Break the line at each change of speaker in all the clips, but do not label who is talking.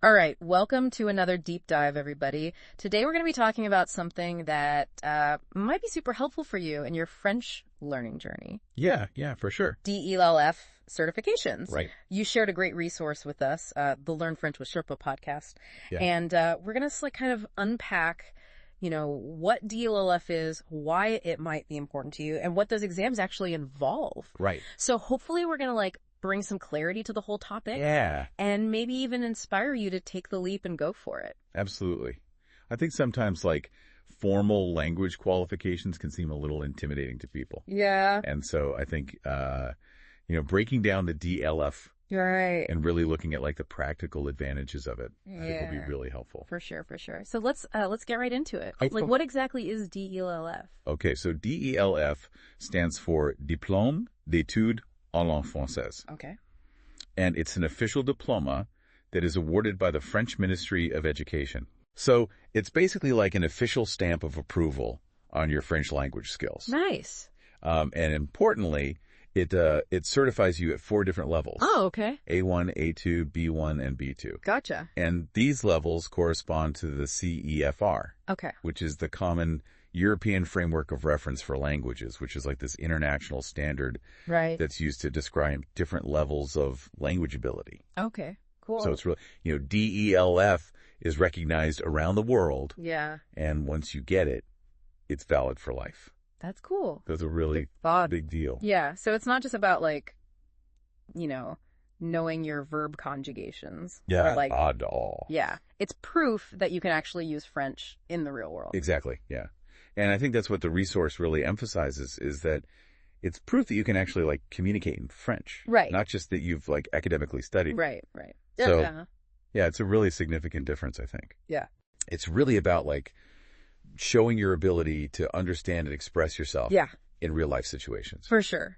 All right, welcome to another deep dive, everybody. Today we're going to be talking about something that might be super helpful for you in your French learning journey.
Yeah, for sure.
DELF certifications.
Right.
You shared a great resource with us, the Learn French with Sherpa podcast.
Yeah.
And we're going to kind of unpack, what DELF is, why it might be important to you, and what those exams actually involve.
Right.
So hopefully we're going to bring some clarity to the whole topic.
Yeah.
And maybe even inspire you to take the leap and go for it.
Absolutely. I think sometimes formal language qualifications can seem a little intimidating to people.
Yeah.
And so I think, breaking down the DLF
Right.
and really looking at the practical advantages of it, I think will be really helpful.
For sure. So let's get right into it.
Okay.
What exactly is DELF?
Okay. So DELF stands for Diplôme d'études en langue française.
Okay.
And it's an official diploma that is awarded by the French Ministry of Education. So it's basically like an official stamp of approval on your French language skills.
Nice.
And importantly, it certifies you at 4 different levels.
Oh, okay.
A1, A2, B1, and B2.
Gotcha.
And these levels correspond to the CEFR.
Okay.
Which is the common European Framework of Reference for Languages, which is this international standard that's used to describe different levels of language ability.
Okay, cool.
So it's really, DELF is recognized around the world.
Yeah. And
once you get it, it's valid for life.
That's cool.
That's a really big deal.
Yeah. So it's not just about knowing your verb conjugations.
Yeah. Not at all.
Yeah. It's proof that you can actually use French in the real world.
Exactly. Yeah. And I think that's what the resource really emphasizes, is that it's proof that you can actually communicate in French.
Right.
Not just that you've academically studied.
Right.
So, yeah, it's a really significant difference, I think.
Yeah.
It's really about showing your ability to understand and express yourself in real life situations.
For sure.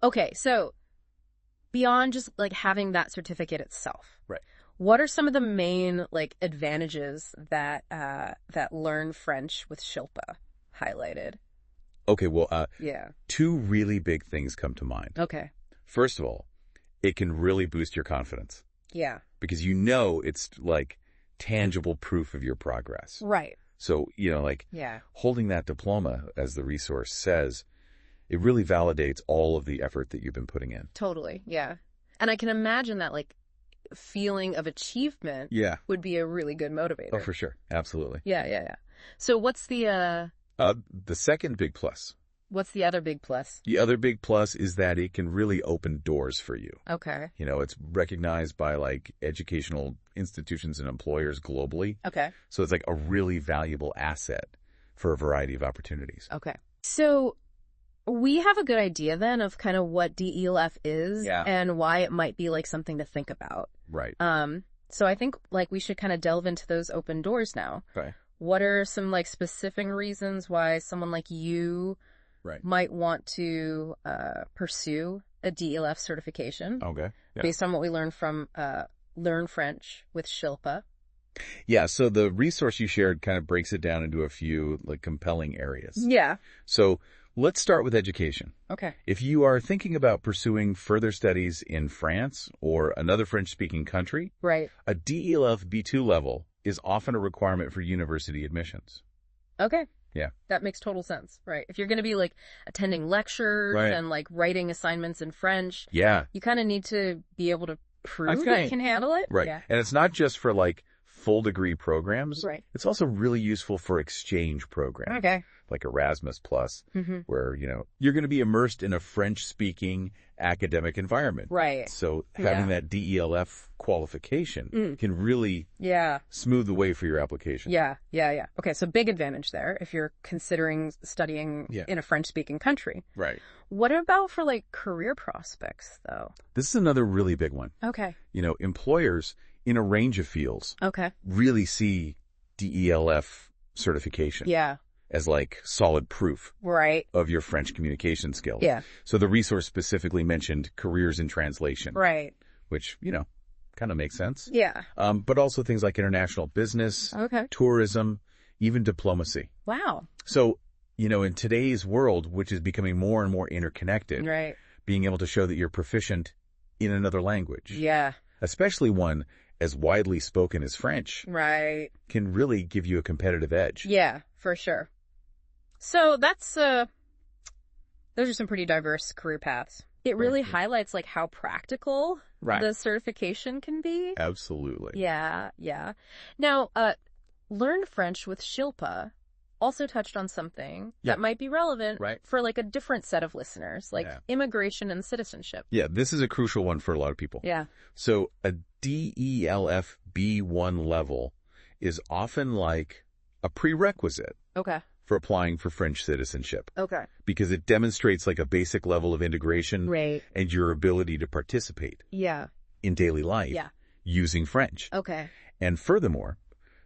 Okay. So beyond just having that certificate itself.
Right.
What are some of the main advantages that Learn French with Shilpa highlighted?
Okay, well, 2 really big things come to mind.
Okay.
First of all, it can really boost your confidence.
Yeah.
Because it's tangible proof of your progress.
Right.
So, holding that diploma, as the resource says, it really validates all of the effort that you've been putting in.
Totally, yeah. And I can imagine that feeling of achievement would be a really good motivator.
Oh, for sure. Absolutely.
Yeah. So what's the
second big plus?
What's the other big plus?
The other big plus is that it can really open doors for you.
Okay.
It's recognized by educational institutions and employers globally.
Okay.
So it's a really valuable asset for a variety of opportunities.
Okay. So we have a good idea then of kind of what DELF is and why it might be something to think about.
Right.
So I think we should kind of delve into those open doors now.
Okay.
What are some specific reasons why someone like you might want to pursue a DELF certification?
Okay. Yeah.
Based on what we learned from Learn French with Shilpa.
Yeah, so the resource you shared kind of breaks it down into a few compelling areas.
Yeah.
So let's start with education.
Okay.
If you are thinking about pursuing further studies in France or another French-speaking country, a DELF B2 level is often a requirement for university admissions.
Okay.
Yeah.
That makes total sense. Right. If you're going to be attending lectures and writing assignments in French, you kind of need to be able to prove that you can handle it.
Right.
Yeah.
And it's not just for full degree programs.
Right.
It's also really useful for exchange programs.
Okay.
Like Erasmus Plus, where, you're going to be immersed in a French-speaking academic environment.
Right.
So having that DELF qualification can really smooth the way for your application.
Yeah. Okay, so big advantage there if you're considering studying in a French-speaking country.
Right.
What about for career prospects, though?
This is another really big one.
Okay.
Employers in a range of fields really see DELF certification as solid proof of your French communication skills.
Yeah.
So the resource specifically mentioned careers in translation.
Right.
Which, kind of makes sense.
Yeah.
But also things like international business, tourism, even diplomacy.
Wow.
So, in today's world, which is becoming more and more interconnected, being able to show that you're proficient in another language.
Yeah.
Especially one as widely spoken as French,
right,
can really give you a competitive edge.
Yeah, for sure. So that's, those are some pretty diverse career paths. It really highlights like how practical the certification can be.
Absolutely.
Yeah, yeah. Now, Learn French with Shilpa also touched on something that might be relevant for like a different set of listeners, like immigration and citizenship.
Yeah, this is a crucial one for a lot of people.
Yeah.
So a DELF B1 level is often like a prerequisite for applying for French citizenship. Because it demonstrates like a basic level of integration and your ability to participate in daily life using French. And furthermore,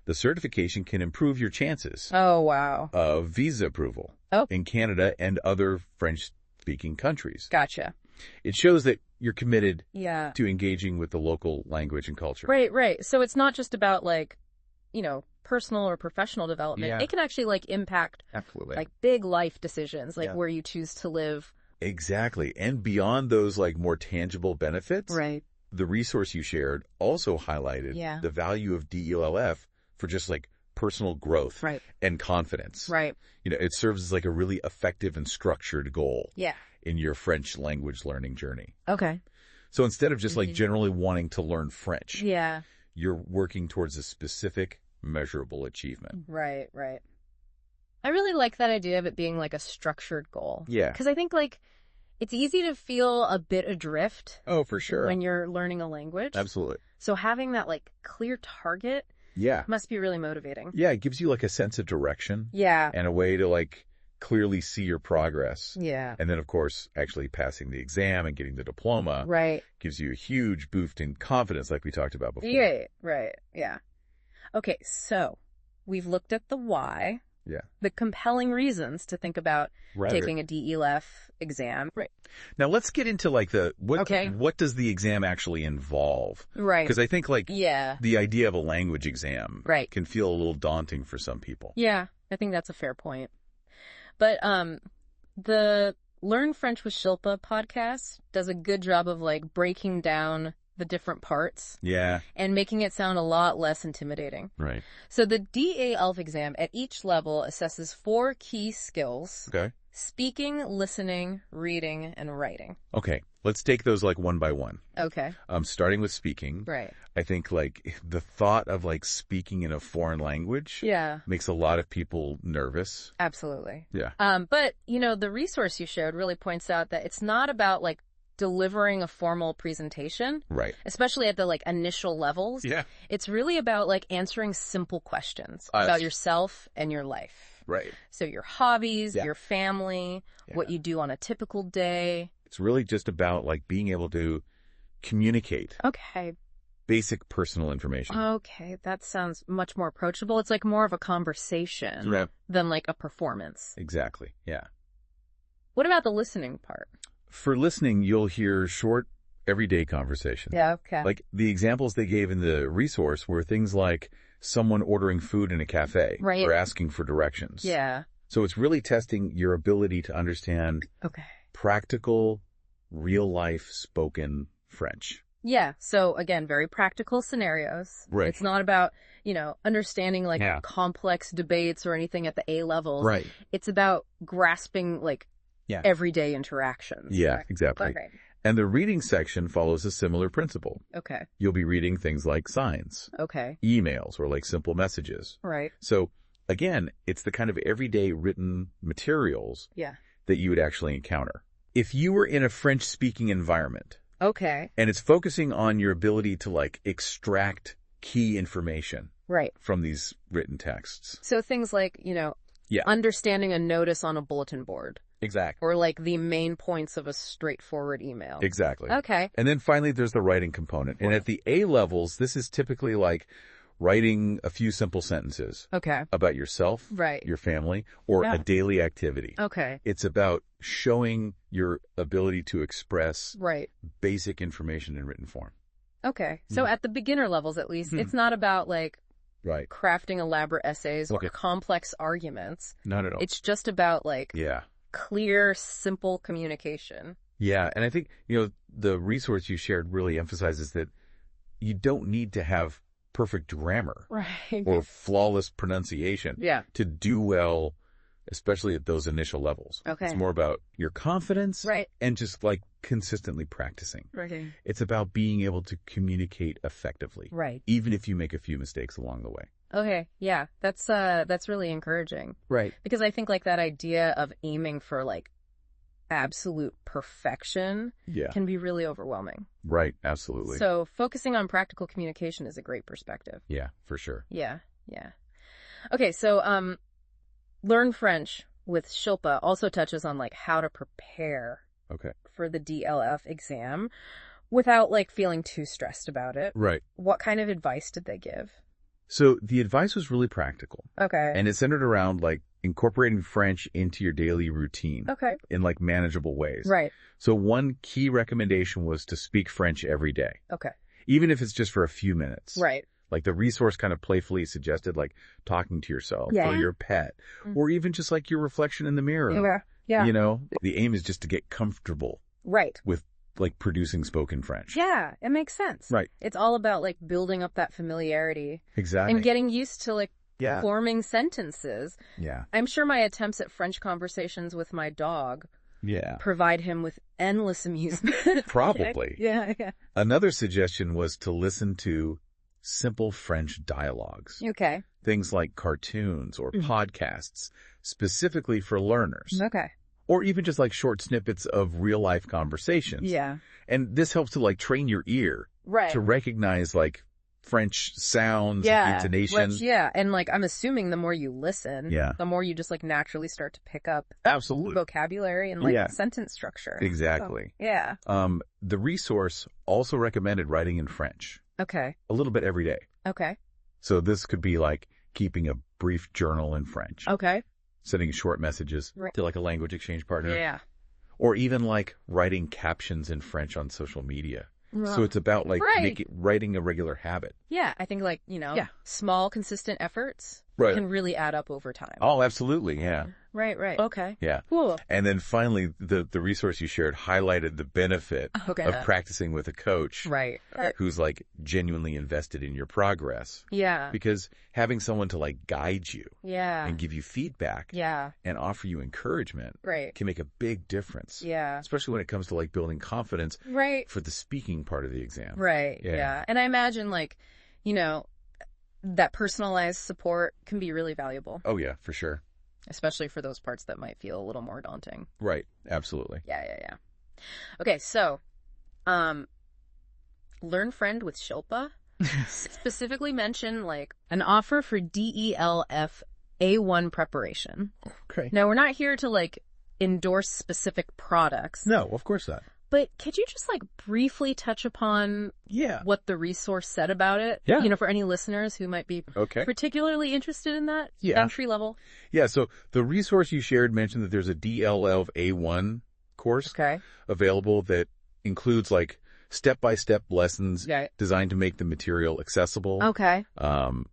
the certification can improve your chances of visa approval in Canada and other French-speaking countries.
Gotcha.
It shows that you're committed to engaging with the local language and culture.
Right. So it's not just about like, you know, personal or professional development. It can actually like impact like big life decisions, like where you choose to live.
Exactly. And beyond those like more tangible benefits, the resource you shared also highlighted the value of DELF for just like personal growth and confidence. You know, it serves as like a really effective and structured goal in your French language learning journey. So instead of just like generally wanting to learn French, you're working towards a specific measurable achievement.
Right. I really like that idea of it being like a structured goal. Because I think like it's easy to feel a bit adrift.
Oh, for sure.
When you're learning a language.
Absolutely.
So having that like clear target must be really motivating.
Yeah, it gives you like a sense of direction. And a way to like clearly see your progress. And then of course, actually passing the exam and getting the diploma gives you a huge boost in confidence like we talked about before.
Yeah. Okay, so we've looked at the why. The compelling reasons to think about taking a DELF exam.
Now let's get into like what does the exam actually involve? Because I think like the idea of a language exam can feel a little daunting for some people.
Yeah, I think that's a fair point. But the Learn French with Shilpa podcast does a good job of like breaking down the different parts. And making it sound a lot less intimidating. So the DELF exam at each level assesses 4 key skills. Speaking, listening, reading, and writing.
Okay. Let's take those like one by one. Starting with speaking. I think like the thought of like speaking in a foreign language makes a lot of people nervous.
Absolutely. But you know, the resource you showed really points out that it's not about like delivering a formal presentation. Especially at the like initial levels. It's really about like answering simple questions about yourself and your life. So your hobbies, your family, what you do on a typical day.
It's really just about like being able to communicate. Basic personal information.
That sounds much more approachable. It's like more of a conversation than like a performance.
Exactly.
What about the listening part?
For listening, you'll hear short, everyday conversations. Like the examples they gave in the resource were things like someone ordering food in a cafe or asking for directions. So it's really testing your ability to understand practical, real-life spoken French.
So again, very practical scenarios. It's not about, you know, understanding like complex debates or anything at the A levels. It's about grasping like everyday interactions.
Exactly. And the reading section follows a similar principle. You'll be reading things like signs, emails, or like simple messages. So again, it's the kind of everyday written materials that you would actually encounter. If you were in a French-speaking environment, and it's focusing on your ability to like extract key information from these written texts.
So things like, you know, understanding a notice on a bulletin board. Or like the main points of a straightforward email. And then finally, there's the writing component. And at the A levels, this is typically like writing a few simple sentences about yourself, your family, or a daily activity. It's about showing your ability to express basic information in written form. So at the beginner levels, at least, it's not about like crafting elaborate essays or complex arguments.
Not at all.
It's just about like clear, simple communication.
And I think, you know, the resource you shared really emphasizes that you don't need to have perfect grammar
right.
or flawless pronunciation
Yeah.
to do well, especially at those initial levels.
Okay.
It's more about your confidence
right.
and just like consistently practicing.
Right.
It's about being able to communicate effectively.
Right.
Even if you make a few mistakes along the way.
Okay. Yeah. That's really encouraging.
Right.
Because I think like that idea of aiming for like absolute perfection can be really overwhelming.
Right. Absolutely.
So focusing on practical communication is a great perspective.
Yeah, for sure.
Yeah. Yeah. Okay. So, Learn French with Shilpa also touches on like how to prepare for the DLF exam without like feeling too stressed about it.
Right.
What kind of advice did they give?
So the advice was really practical.
Okay.
And it centered around like incorporating French into your daily routine.
Okay.
In like manageable ways.
Right.
So one key recommendation was to speak French every day.
Okay.
Even if it's just for a few minutes.
Right.
Like the resource kind of playfully suggested like talking to yourself or your pet or even just like your reflection in the mirror.
Yeah.
You know, the aim is just to get comfortable.
Right.
With like producing spoken French.
Yeah, it makes sense.
Right.
It's all about like building up that familiarity.
Exactly.
And getting used to like forming sentences.
Yeah.
I'm sure my attempts at French conversations with my dog provide him with endless amusement.
Probably.
Yeah.
Another suggestion was to listen to simple French dialogues.
Okay.
Things like cartoons or podcasts, specifically for learners.
Okay.
Or even just like short snippets of real life conversations.
Yeah.
And this helps to like train your ear
right.
to recognize like French sounds, intonations.
And like I'm assuming the more you listen, the more you just like naturally start to pick up vocabulary and like sentence structure.
Exactly.
So, yeah.
The resource also recommended writing in French.
Okay.
A little bit every day.
Okay.
So this could be like keeping a brief journal in French.
Okay.
Sending short messages to like a language exchange partner.
Yeah.
Or even like writing captions in French on social media. So it's about like writing a regular habit.
Yeah. I think like, small consistent efforts can really add up over time.
Oh, absolutely. Yeah.
Right. Okay.
Yeah.
Cool.
And then finally, the resource you shared highlighted the benefit of practicing with a coach.
Right.
Who's like genuinely invested in your progress.
Yeah.
Because having someone to like guide you.
Yeah.
And give you feedback.
Yeah.
And offer you encouragement.
Right.
Can make a big difference.
Yeah.
Especially when it comes to like building confidence.
Right.
For the speaking part of the exam.
Right. Yeah. And I imagine like, that personalized support can be really valuable.
Oh yeah, for sure.
Especially for those parts that might feel a little more daunting.
Right. Absolutely.
Yeah. Okay, so, Learn Friend with Shilpa specifically mention like an offer for DELF A1 preparation.
Okay.
Now, we're not here to like endorse specific products.
No, of course not.
But could you just like briefly touch upon what the resource said about it?
Yeah.
For any listeners who might be particularly interested in that entry level.
Yeah. So the resource you shared mentioned that there's a DLF A1 course available that includes like step-by-step lessons designed to make the material accessible.
Okay.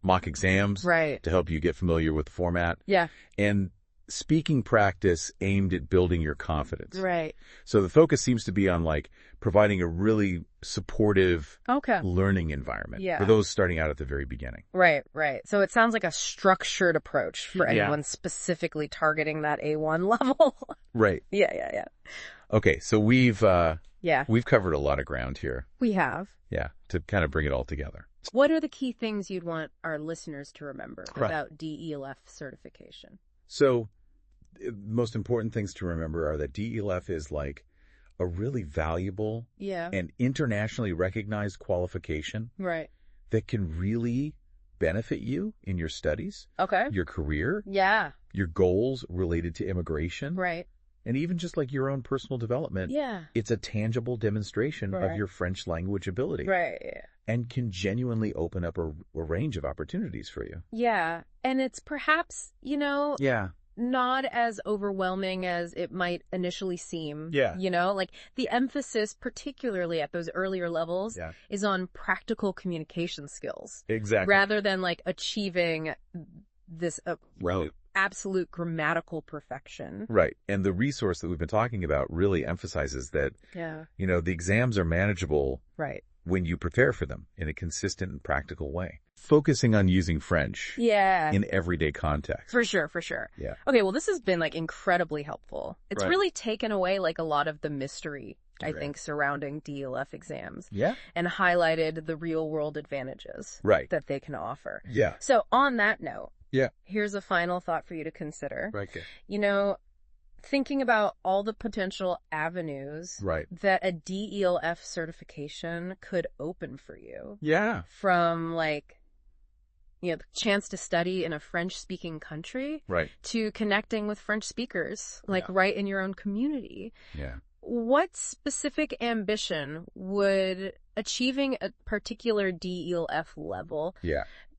Mock exams to help you get familiar with the format.
Yeah.
And speaking practice aimed at building your confidence.
Right.
So the focus seems to be on like providing a really supportive learning environment for those starting out at the very beginning.
Right. So it sounds like a structured approach for anyone specifically targeting that A1 level.
Right.
Yeah.
Okay. So we've covered a lot of ground here.
We have.
Yeah. To kind of bring it all together.
What are the key things you'd want our listeners to remember about DELF certification?
So the most important things to remember are that DELF is like a really valuable and internationally recognized qualification that can really benefit you in your studies, your career, your goals related to immigration, and even just like your own personal development. It's a tangible demonstration of your French language ability. And can genuinely open up a range of opportunities for you.
Yeah. And it's perhaps, not as overwhelming as it might initially seem. Like the emphasis, particularly at those earlier levels, is on practical communication skills.
Exactly.
Rather than like achieving this absolute grammatical perfection.
Right. And the resource that we've been talking about really emphasizes that, the exams are manageable. when you prepare for them in a consistent and practical way. Focusing on using French in everyday context.
For sure, for sure.
Yeah.
Okay, well, this has been like incredibly helpful. It's really taken away like a lot of the mystery, I think, surrounding DELF exams.
Yeah.
And highlighted the real world advantages that they can offer.
Yeah.
So on that note, here's a final thought for you to consider.
Right. Okay.
You know, thinking about all the potential avenues that a DELF certification could open for you.
Yeah.
From like, you know, the chance to study in a French-speaking country to connecting with French speakers, like right in your own community.
Yeah.
What specific ambition would achieving a particular DELF level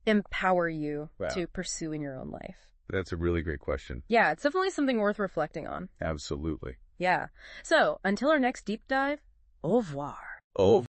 empower you to pursue in your own life?
That's a really great question.
Yeah, it's definitely something worth reflecting on.
Absolutely.
Yeah. So, until our next deep dive, au revoir.
Au revoir.